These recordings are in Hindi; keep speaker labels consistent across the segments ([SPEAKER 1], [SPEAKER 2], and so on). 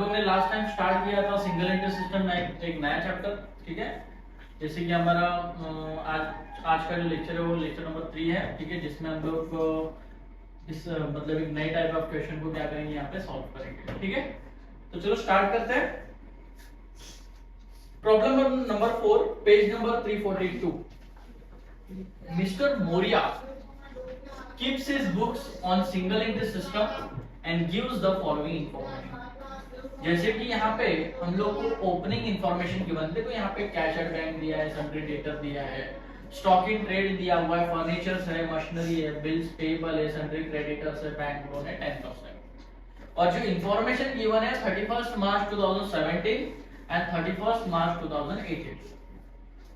[SPEAKER 1] लोगों ने लास्ट टाइम स्टार्ट किया था सिंगल इंटरेस्ट सिस्टम में एक नया चैप्टर, ठीक है। जैसे कि हमारा आज का जो लेक्चर है वो लेक्चर नंबर 3 है, ठीक है, जिसमें हम लोग इस मतलब एक नई टाइप ऑफ क्वेश्चन को क्या करेंगे यहाँ पे सॉल्व करेंगे, ठीक है। तो चलो स्टार्ट करते हैं। Problem number 4, page number 342। Mister Moria keeps his books on single entry system and gives the following information। जैसे कि यहाँ पे हम लोग को ओपनिंग इंफॉर्मेशन गिवन, देखो यहाँ पे कैश एट बैंक दिया है, सन्ड्री डेटर दिया है, स्टॉक इन ट्रेड दिया हुआ है, फर्नीचर्स है, मशीनरी है, बिल्स पेबल है, सन्ड्री क्रेडिटर्स है, बैंक लोन है 10%। और जो इंफॉर्मेशन गिवन है 31 मार्च 2017 एंड 31 मार्च 2018।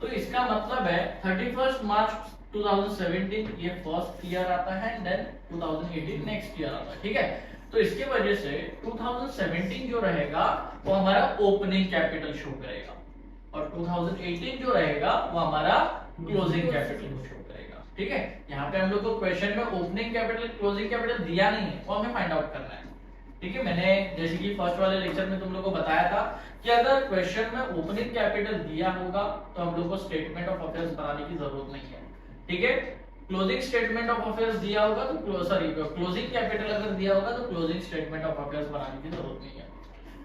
[SPEAKER 1] तो इसका मतलब है 31 मार्च 2017 ये फर्स्ट ईयर आता है, देन 2018 नेक्स्ट ईयर आता है, ठीक है। तो इसके वजह से 2017 जो रहेगा वो हमारा ओपनिंग कैपिटल शो करेगा और 2018 जो रहेगा वो हमारा क्लोजिंग कैपिटल को शो करेगा, ठीक है। यहाँ पे हम लोग को क्वेश्चन में ओपनिंग कैपिटल क्लोजिंग कैपिटल दिया नहीं है, वो हमें फाइंड आउट करना है, ठीक है। मैंने जैसे कि फर्स्ट वाले लेक्चर में तुम लोग को बताया था कि अगर क्वेश्चन में ओपनिंग कैपिटल दिया होगा तो हम लोग को स्टेटमेंट ऑफ अफेयर्स बनाने की जरूरत नहीं है, ठीक है। क्लोजिंग स्टेटमेंट ऑफ अफेयर्स दिया होगा तो क्लोजिंग कैपिटल अगर दिया होगा तो क्लोजिंग स्टेटमेंट ऑफ अफेयर्स बनाने की जरूरत नहीं है।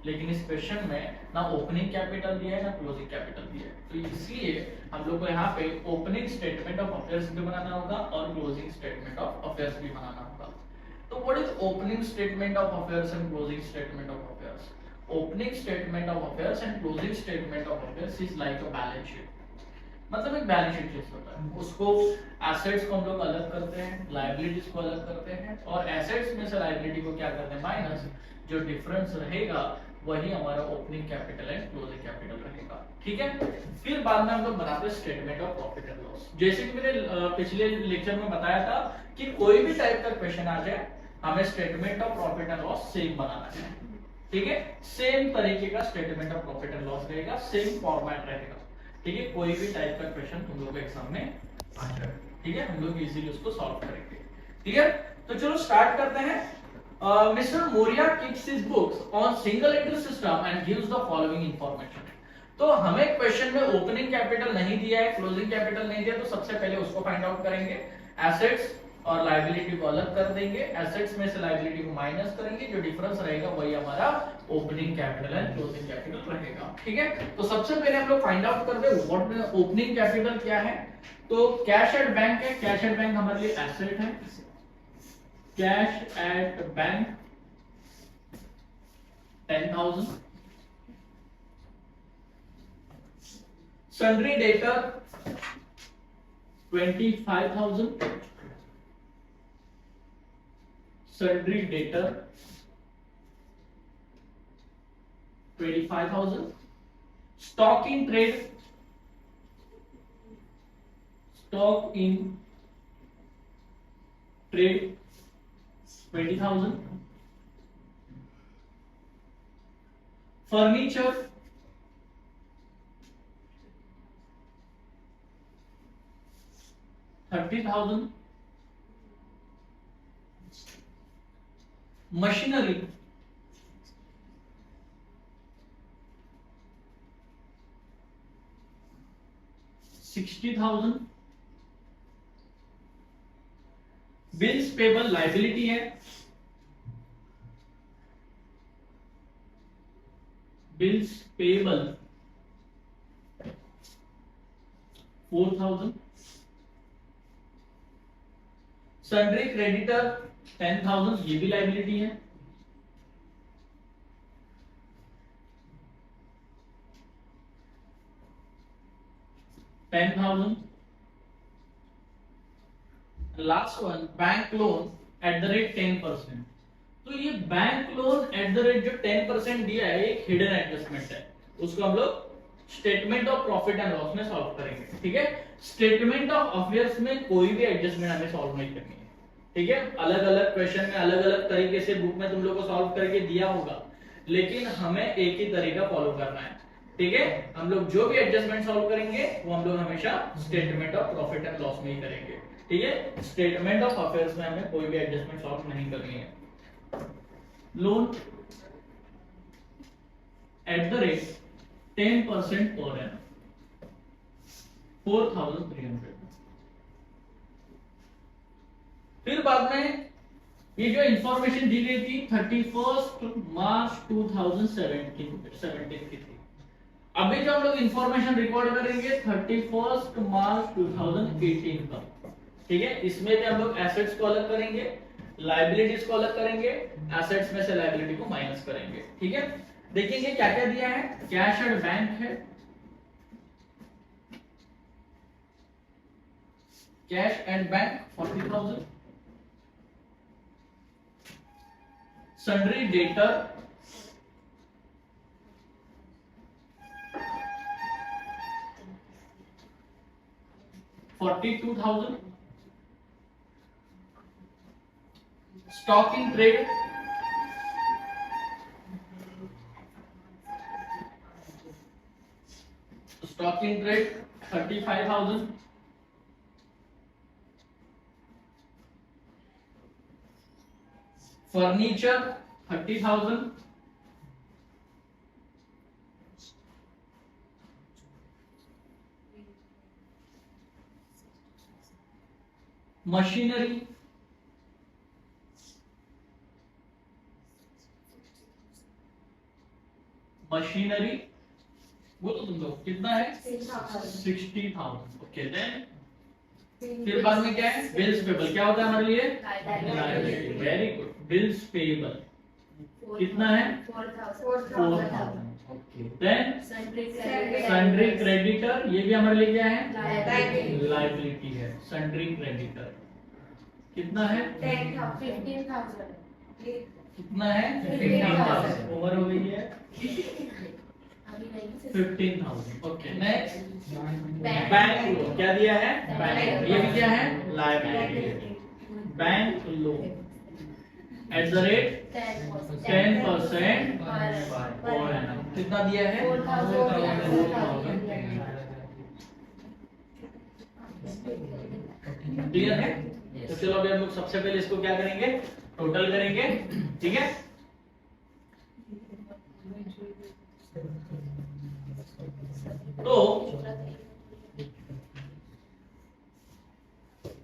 [SPEAKER 1] लेकिन इस क्वेश्चन में ना ओपनिंग कैपिटल दिया है ना क्लोजिंग कैपिटल दिया है, तो इसलिए हम लोग को यहाँ पे ओपनिंग स्टेटमेंट ऑफ अफेयर्स भी बनाना होगा और क्लोजिंग स्टेटमेंट ऑफ अफेयर्स भी बनाना होगा। तो what is opening statement of affairs and closing statement of affairs? Opening statement of affairs and closing statement of affairs is like a balance sheet. मतलब एक बैलेंस शीट जैसा होता है, उसको एसेट्स को हम लोग अलग करते हैं, लायबिलिटीज को अलग करते हैं और एसेट्स में से लायबिलिटी को क्या करते हैं माइनस, जो डिफरेंस रहेगा वही हमारा opening capital and closing capital रहेगा, ठीक है। फिर बाद में हम लोग बनाते हैं statement of profit and loss. जैसे कि मैंने पिछले लेक्चर में बताया था कि कोई भी टाइप का क्वेश्चन आ जाए हमें statement of profit and loss same बनाना है, ठीक है। सेम तरीके का statement of profit and loss रहेगा, सेम फॉर्मेट रहेगा, ठीक है। कोई भी टाइप का क्वेश्चन तुम लोग एग्जाम में आ जाए, ठीक है, हम लोग इजीली उसको सॉल्व करेंगे, ठीक है। तो चलो स्टार्ट करते हैं। Mister Moria keeps his books on single entry system and gives the following information. तो हमें क्वेश्चन में ओपनिंग कैपिटल नहीं दिया है, क्लोजिंग कैपिटल नहीं दिया, तो सबसे पहले उसको फाइंड आउट करेंगे। एसेट्स और लायबिलिटी को अलग कर देंगे, एसेट्स में से लायबिलिटी को माइनस करेंगे, जो डिफरेंस रहेगा वही हमारा opening capital and closing capital रहेगा, ठीक है। तो सबसे पहले हम लोग फाइंड आउट करते हैं व्हाट ओपनिंग कैपिटल क्या है। तो कैश एट बैंक है, कैश एट बैंक हमारे लिए एसेट है, cash at bank 10,000, sundry debtor 25,000, sundry debtor 25,000, stock in trade, stock in trade 20,000, furniture 30,000, machinery 60,000, bills payable liability है, बिल्स पेबल 4,000, सन्ड्री क्रेडिटर 10,000, ये भी लायबिलिटी है, last one bank loan at the rate 10%। तो ये bank loan at the rate जो 10% दिया है एक हिडन एडजस्टमेंट है, उसको हम लोग statement of profit and loss में सॉल्व करेंगे, ठीक है। स्टेटमेंट ऑफ अफेयर्स में कोई भी एडजस्टमेंट हमें सॉल्व नहीं करनी है, ठीक है। अलग अलग क्वेश्चन में अलग अलग तरीके से बुक में तुम लोग को सॉल्व करके दिया होगा, लेकिन हमें एक ही तरीका फॉलो करना है, ठीक है। हम लोग जो भी एडजस्टमेंट सॉल्व करेंगे वो हम लोग हमेशा statement of profit and loss में ही करेंगे, ठीक है। स्टेटमेंट ऑफ अफेयर्स में हमें कोई भी एडजस्टमेंट सॉल्व नहीं करनी है। Loan 10% per annum 4,300। फिर बाद में ये जो इंफॉर्मेशन दी गई थी 31 मार्च 2017 की थी। अभी जो हम लोग इंफॉर्मेशन रिकॉर्ड करेंगे 31 मार्च 2018 का, ठीक है। इसमें भी हम लोग एसेट्स को अलग करेंगे, लायबिलिटीज को अलग करेंगे, एसेट्स में से लायबिलिटी को माइनस करेंगे, ठीक है। देखेंगे क्या क्या दिया है। कैश एंड बैंक है, cash and bank 40,000, sundry debtor 42,000, stock in trade 35,000, furniture 30,000, machinery 60,000, बोलो तुम लोग कितना है 60,000। ओके देन फिर बाद में क्या है बिल्स पेबल। क्या होता है हमारे लिए liability. Very good. Bills payable कितना है 4,000। ओके देन सन्ड्री क्रेडिटर, ये भी हमारे लिए क्या है लायबिलिटी है। सन्ड्री क्रेडिटर कितना है
[SPEAKER 2] 15,000।
[SPEAKER 1] कितना है 15,000। ओवर हो गई है 15,000। ओके नेक्स्ट बैंक लोन क्या दिया है बैंक, ये भी क्या है liability. Bank loan at the rate 10% per annum कितना दिया है 4,000। क्लियर है। तो चलो अभी हम लोग सबसे पहले इसको क्या करेंगे टोटल करेंगे, ठीक है। तो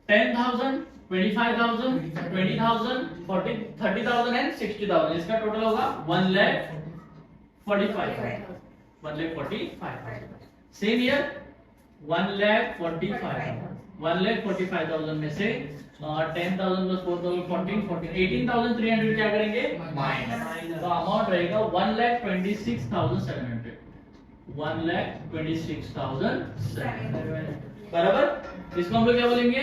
[SPEAKER 1] 10,000, 25,000, 20,000, 40, 30,000 एंड 60,000, इसका टोटल होगा 1,45,000। 1,45,000। सेम ईयर 1,45,000 में से 10,000 प्लस 4,000 14, 18,300 क्या करेंगे माइनस। तो अमाउंट रहेगा 1,26,700। 1,26,700 बराबर। इसको हम लोग क्या बोलेंगे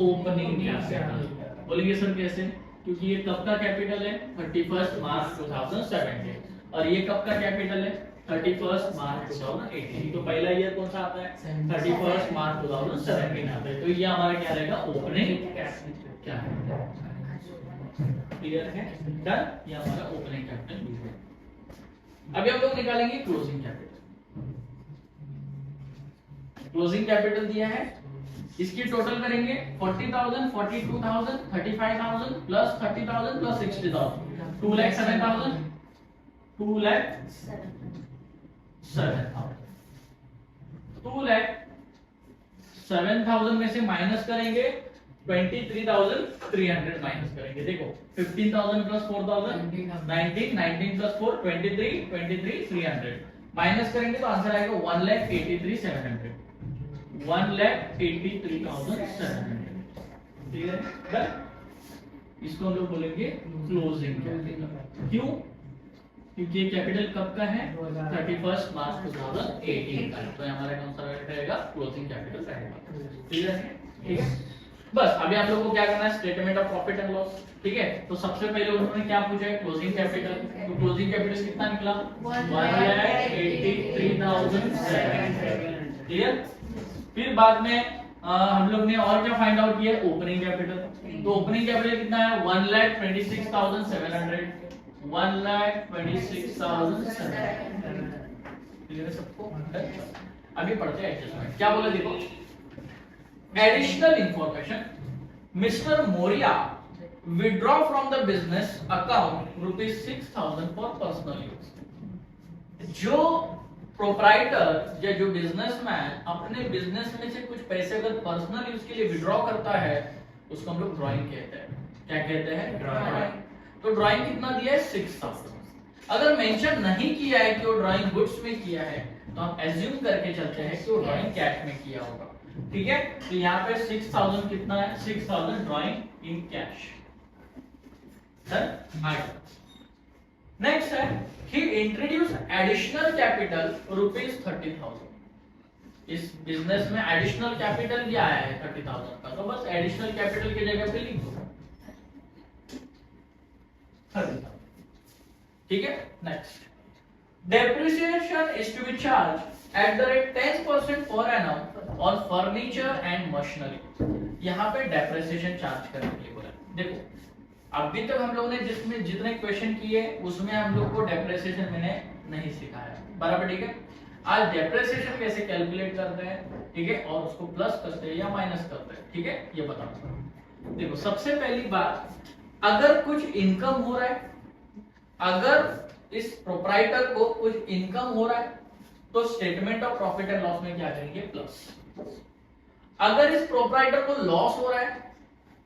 [SPEAKER 1] ओपनिंग कैपिटल। बोलेंगे सर कैसे, क्योंकि ये कब का कैपिटल है 31 मार्च 2017 और ये कब का कैपिटल है 31 मार्च 2018। तो पहला ईयर कौन सा आता है 31 मार्च 2017 आता है। तो ये हमारा क्या रहेगा ओपनिंग कैपिटल। क्लियर है डन। ये हमारा ओपनिंग कैपिटल है। अभी हम लोग निकालेंगे क्लोजिंग कैपिटल। क्लोजिंग कैपिटल दिया है, इसकी टोटल करेंगे 40,000, 42,000, 35,000 प्लस 30,000 प्लस 60,000 2,07,000 2,07,000 में से माइनस करेंगे 23,300 माइनस करेंगे। देखो 15,000 प्लस 4,000 19, 19 प्लस 4 23, 23,300 माइनस करेंगे तो आंसर आएगा 1,83,700। 1,83,700। क्लियर है। इसको हम लोग बोलेंगे क्लोजिंग कैपिटल। क्यों, क्योंकि ये कैपिटल कब का है 31 मार्च 2018 का। तो हमारा कौन सा रहेगा क्लोजिंग कैपिटल रहेगा। क्लियर है। ठीक है। बस अभी आप लोगों को क्या करना है statement of profit and loss, ठीक है। तो सबसे पहले उन्होंने क्या पूछा है क्लोजिंग कैपिटल। तो क्लोजिंग कैपिटल कितना निकला 1,83,700। क्लियर। फिर बाद में हम लोग ने और क्या फाइंड आउट किया ओपनिंग कैपिटल। तो ओपनिंग कैपिटल कितना है 1,26,700। 1,26,700। क्लियर है सबको। अभी पढ़ते हैं एडजस्टमेंट। क्या बोला देखो additional information mister Moria withdraw from the business account ₹6,000 for personal use। जो प्रोप्राइटर या जो बिजनेसमैन अपने बिजनेस में से कुछ पैसे अगर पर्सनल यूज के लिए विड्रॉ करता है उसको हम लोग ड्राइंग कहते हैं। क्या कहते हैं? ड्राइंग। तो ड्राइंग कितना दिया है? 6000। अगर मेंशन नहीं किया है कि वो ड्राइंग गुड्स में किया है तो हम एज्यूम करके चलते हैं कि वो ड्राइंग कैश में किया होगा। ठीक है, तो यहाँ पे 6000 कितना है? 6000 ड्राइंग इन कैश। नेक्स्ट है he introduced additional capital ₹30,000। इस बिजनेस में एडिशनल कैपिटल क्या आया है? 30,000 का। तो बस एडिशनल कैपिटल की जगह पे लिख दो 30,000। ठीक है, next depreciation is to be charged at the rate 10% per annum on furniture and machinery। यहाँ पे डेप्रिसिएशन चार्ज करने के लिए बोला। देखो अभी तक हम लोगों ने जिसमें जितने क्वेश्चन किए उसमें हम लोग को डेप्रिसिएशन मैंने नहीं सिखाया, बराबर। ठीक है, आज डेप्रिसिएशन कैसे कैलकुलेट करते हैं, ठीक है, और उसको प्लस करते हैं या माइनस करते हैं, ठीक है, ये बताऊंगा। देखो सबसे पहली बात, अगर कुछ इनकम हो रहा है, अगर इस प्रोप्राइटर को कुछ इनकम हो रहा है तो statement of profit and loss में क्या करेंगे? प्लस। अगर इस प्रोप्राइटर को लॉस हो रहा है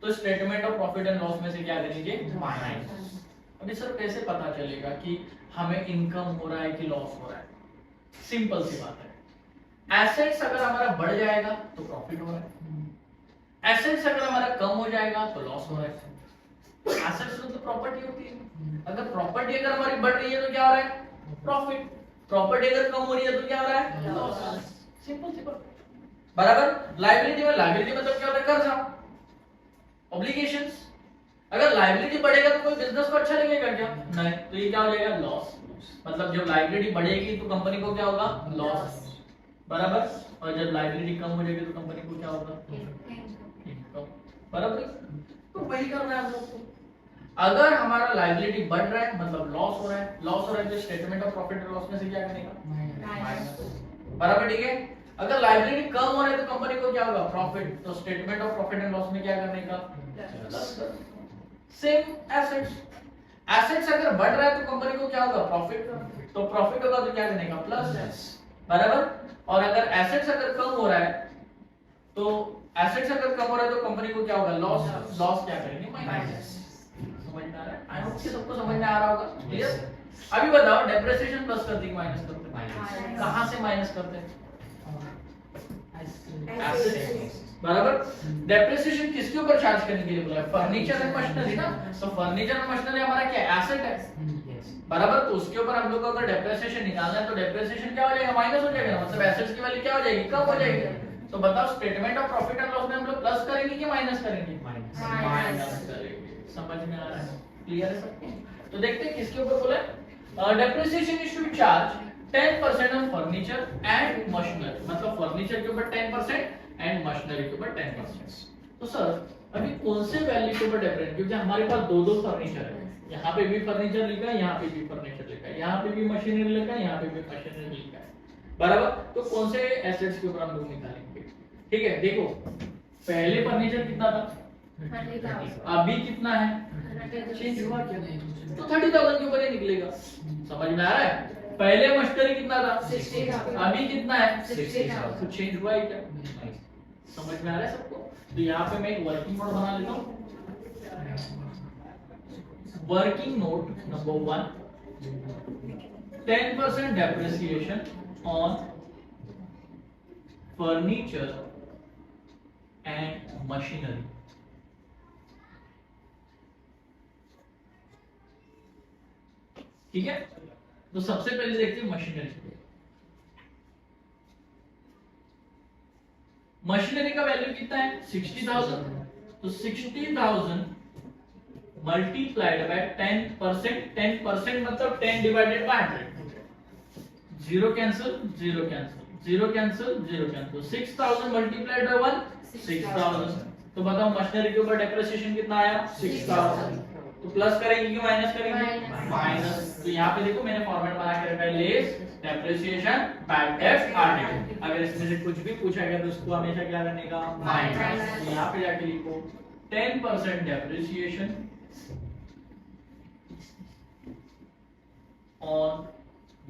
[SPEAKER 1] तो statement of profit and loss में से क्या करेंगे? माइनस। अभी सर कैसे पता चलेगा कि हमें इनकम हो रहा है कि लॉस हो रहा है? सिंपल सी बात है, एसेट्स अगर हमारा बढ़ जाएगा तो प्रॉफिट हो रहा है, एसेट्स अगर हमारा कम हो जाएगा तो लॉस हो रहा है। एसेट्स तो प्रॉपर्टी होती है, अगर प्रॉपर्टी अगर हमारी बढ़ रही है तो क्या हो रहा है? प्रॉफिट। प्रॉपर्टी अगर कम हो रही है तो क्या हो रहा है? लॉस। सिंपल सी बात, बराबर। लायबिलिटी में, लायबिलिटी मतलब क्या होता है? कर्जा, ऑब्लिगेशंस। अगर लायबिलिटी बढ़ेगा तो कोई बिजनेस को अच्छा लगेगा क्या? नहीं, तो ये क्या हो जाएगा? लॉस। मतलब जब लायबिलिटी बढ़ेगी तो कंपनी को क्या होगा? लॉस, बराबर। और जब लायबिलिटी कम हो जाएगी तो कंपनी को क्या होगा? इनकम, बराबर। तो वही करना है हम लोग को। अगर हमारा लायबिलिटी बढ़ रहा है मतलब लॉस हो रहा है, लॉस हो रहा है तो statement of profit and loss में से क्या करेगा? माइनस, बराबर। ठीक है, अगर लायबिलिटी कम हो रहा है तो कंपनी को क्या होगा? प्रॉफिट। तो statement of profit and loss में क्या करने का? प्लस। सेम एसेट्स, एसेट्स अगर बढ़ रहा है तो कंपनी को क्या होगा? प्रॉफिट। तो प्रॉफिट होगा तो क्या करने का? प्लस, बराबर। और अगर एसेट्स अगर कम हो रहा है तो एसेट्स अगर कम हो रहा है तो कंपनी को क्या होगा? लॉस। लॉस क्या करेंगे? माइनस। समझ में आ रहा है? आई होप कि सबको समझ में आ रहा होगा। क्लियर? अभी बताओ डेप्रिसिएशन प्लस करते हैं माइनस करते हैं? कहां से माइनस करते हैं? एसेट्स, बराबर। डेप्रिसिएशन किसके ऊपर चार्ज करने के लिए बोला है? फर्नीचर एंड मशीनरी ना। तो फर्नीचर एंड मशीनरी हमारा क्या? एसेट है, बराबर। तो उसके ऊपर हम लोग को अगर डेप्रिसिएशन निकालना है तो डेप्रिसिएशन क्या हो जाएगा? माइनस हो जाएगा, मतलब एसेट्स की वैल्यू क्या हो जाएगी? कम हो जाएगी। तो बताओ statement of profit and loss में हम लोग प्लस करेंगे कि माइनस करेंगे? माइनस करेंगे। समझ में आ रहा है? क्लियर है सबको? तो देखते हैं किसके ऊपर बोला है। Depreciation is to be charge 10% on furniture and machinery, मतलब फर्नीचर के ऊपर 10% एंड मशीनरी के ऊपर 10%। तो सर अभी कौन से वैल्यू के ऊपर डिफरेंट, क्योंकि हमारे पास दो दो फर्नीचर है, यहाँ पे भी फर्नीचर लिखा है, यहाँ पे भी फर्नीचर लिखा है, यहाँ पे भी मशीनरी लिखा है, यहाँ पे भी मशीनरी लिखा है, बराबर। तो कौन से एसेट्स के ऊपर हम लोग निकालेंगे? ठीक है, देखो पहले फर्नीचर कितना था, अभी कितना है, चेंज हुआ क्या? तो 30,000 के ऊपर ही निकलेगा। समझ में आ रहा है? पहले मशीनरी कितना था, 60,000, अभी कितना है, 60,000। तो चेंज हुआ है क्या? समझ में आ रहा है सबको? तो यहाँ पे मैं एक वर्किंग नोट बना लेता हूँ। Working note number 1, 10% depreciation on furniture and machinery। ठीक है, तो सबसे पहले देखते हैं मशीनरी। मशीनरी का वैल्यू कितना है, 60,000। तो 60,000 मल्टीप्लाइड बाय 10%, 10% मतलब 10 divided by 100। Zero cancel, zero cancel, zero cancel, zero cancel. 6000 multiplied by 1, 6000। तो बताओ मशीनरी के ऊपर डेप्रिसिएशन कितना आया, 6000। तो प्लस करेंगे कि माइनस करेंगे, माइनस। तो यहाँ पे देखो मैंने फॉर्मेट बना के रखा है, लेस डेप्रिसिएशन बाय डेप्ट आर्टिकल। अगर इसमें से कुछ भी पूछा गया तो उसको हमेशा क्या करने का, माइनस। तो यहाँ पे जाके लिखो 10% डेप्रिसिएशन on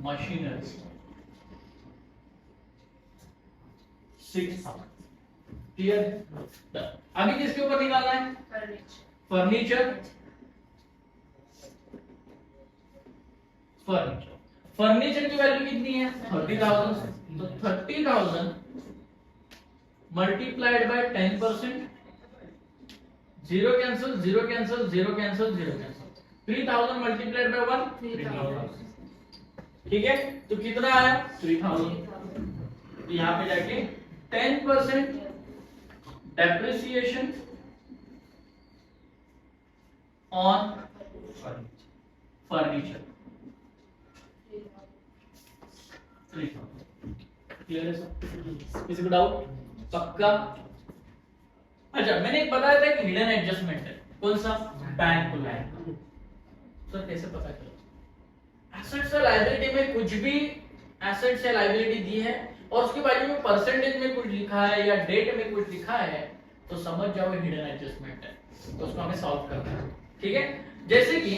[SPEAKER 1] मशीनरी 6,000। क्लियर? अभी किसके ऊपर निकालना है? फर्नीचर। फर्नीचर की वैल्यू कितनी है? 30,000। तो 30,000 multiplied by 10%, zero cancel, zero cancel, zero cancel, zero cancel, 3000 multiplied by 1, 3000। ठीक है, तो कितना आया? 3000। तो यहाँ पे जाके 10% डेप्रिसिएशन ऑन फर्नीचर। क्लियर है सब? किसी को डाउट? पक्का? अच्छा, मैंने एक बताया था कि हिडन एडजस्टमेंट है। कौन सा? Bank to bank. सर कैसे पता चला? एसेट्स या लायबिलिटी में कुछ भी एसेट्स या लायबिलिटी दी है और उसके बाजू में परसेंटेज में कुछ लिखा है या डेट में कुछ लिखा है तो समझ जाओ हिडन एडजस्टमेंट है, तो उसको हमें सॉल्व करना है। ठीक है, जैसे कि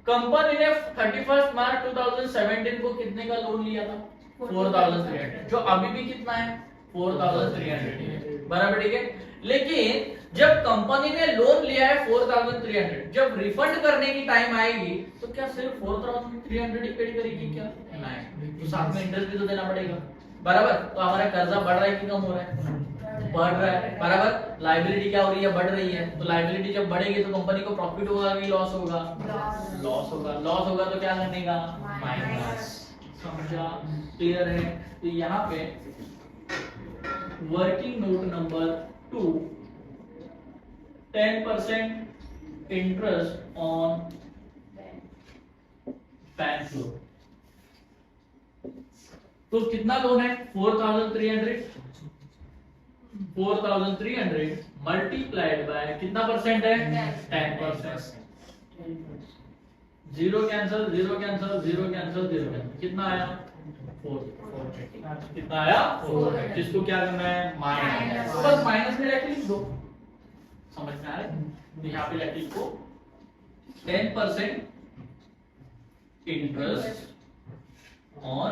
[SPEAKER 1] कंपनी ने 31 मार्च 2017 को कितने का लोन लिया था? 4,300, जो अभी भी कितना है? 4,300 है, बराबर। ठीक है, लेकिन जब कंपनी ने लोन लिया है 4,300, जब रिफंड करने की टाइम आएगी तो क्या सिर्फ 4,300 ही पेड करेगी क्या? नहीं, तो साथ में इंटरेस्ट भी तो देना पड़ेगा, बराबर। तो हमारा कर्जा बढ़ रहा है कि कम हो रहा है? बढ़ रहा है, बराबर। लायबिलिटी क्या हो रही है? बढ़ रही है। तो लायबिलिटी जब बढ़ेगी तो कंपनी को प्रॉफिट होगा कि लॉस होगा? लॉस होगा। लॉस होगा तो क्या करने का? माइनस। समझा? क्लियर है? तो यहाँ पे working note number 2, 10% interest on bank loan. तो कितना लोन है? 4,300। 4,300 मल्टीप्लाइड बाय कितना परसेंट है? 10%। Zero cancel, zero cancel, zero cancel, zero cancel, कितना आया? 4। कितना आया? 4। जिसको क्या करना है? माइनस। बस माइनस में जाके लिख दो, समझ में आ रहा है? तो यहाँ पे जाके लिखो 10% इंटरेस्ट ऑन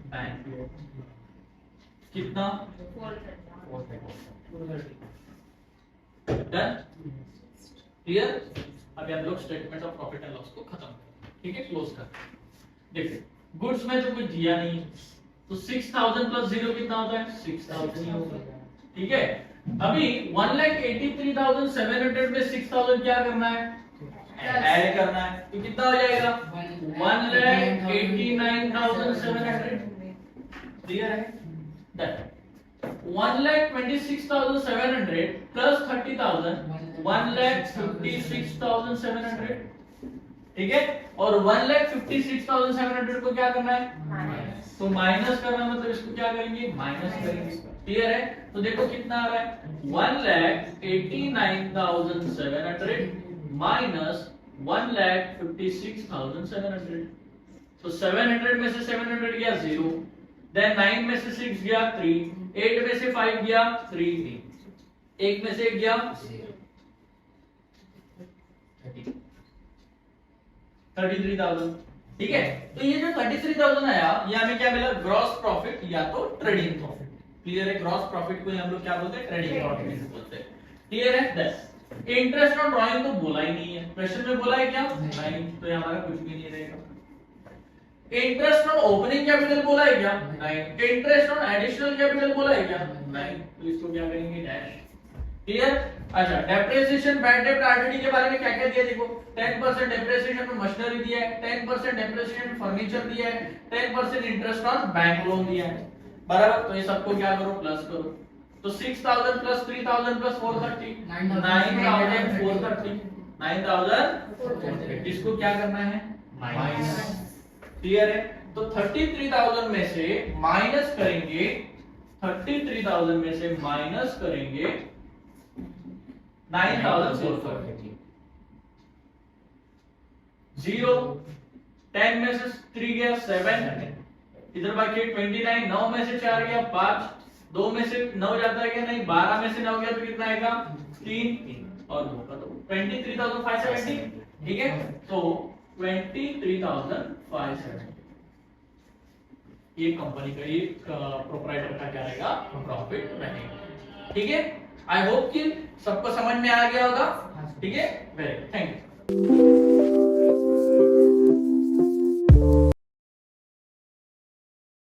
[SPEAKER 1] बैंक लोन। कितना? 430। डन? क्लियर? अभी हम लोग statement of profit and loss को खत्म करें। ठीक है, क्लोज कर। देखिए, गुड्स में तो कुछ दिया नहीं, तो 6,000 प्लस 0 कितना होता है? 6,000 होता है। ठीक है, अभी 1,83,700 में 6,000 क्या करना है? ऐड करना है। तो कितना हो जाएगा? 1,89,700। क्लियर है? डन। 1,26,700 प्लस 30,000, 1,56,700। ठीक है, और 1,56,700 को क्या करना है? तो माइनस करना, मतलब इसको क्या करेंगे? माइनस करेंगे। क्लियर है? तो देखो कितना आ रहा है? 1,89,700 माइनस 1,56,700। तो 700 में से 700 गया 0, देन 9 में से 6 गया 3, 8 में से 5 गया 3, 1 में से 1 गया 33,000। ठीक है, तो ये जो 33,000 आया, ये हमें क्या मिला? ग्रॉस प्रॉफिट या तो ट्रेडिंग प्रॉफिट। क्लियर है? ग्रॉस प्रॉफिट को हम लोग क्या बोलते हैं? ट्रेडिंग प्रॉफिट बोलते हैं। क्लियर है? इंटरेस्ट ऑन ड्राइंग तो बोला ही नहीं है, क्वेश्चन में बोला है क्या? नहीं, तो ये हमारा कुछ भी नहीं रहेगा। इंटरेस्ट ऑन ओपनिंग कैपिटल बोला है क्या? नहीं। इंटरेस्ट ऑन एडिशनल कैपिटल बोला है क्या? नहीं। तो इसको क्या करेंगे? डैश। क्लियर? अच्छा, डेप्रिसिएशन, बैड डेब्ट, आरडीडी के बारे में क्या क्या दिया देखो। 10% डेप्रिसिएशन में मशीनरी दिया है, 10% डेप्रिसिएशन फर्नीचर दिया है, 10% इंटरेस्ट ऑन बैंक लोन दिया है, बराबर। तो ये सबको क्या करो? प्लस करो। तो 6,000 प्लस 3,000 प्लस 430, 9,430, 9,430। इसको क्या करना है? माइनस। क्लियर है? तो 33,000 में से माइनस करेंगे, 33,000 में से माइनस करेंगे 9,430। 0, 10 में से 3 गया 7, इधर बाकी 29, 9 में से 4 गया 5, 2 में से 9 जाता है क्या? नहीं। 12 में से 9 गया तो कितना आएगा? 3 और 2 का तो 23,570। ठीक है, तो 23,570। ये कंपनी का, ये प्रोपराइटर का क्या रहेगा, प्रॉफिट रहेगा। ठीक है, आई होप कि सबको समझ में आ गया होगा। ठीक है, वेरी गुड, थैंक यू।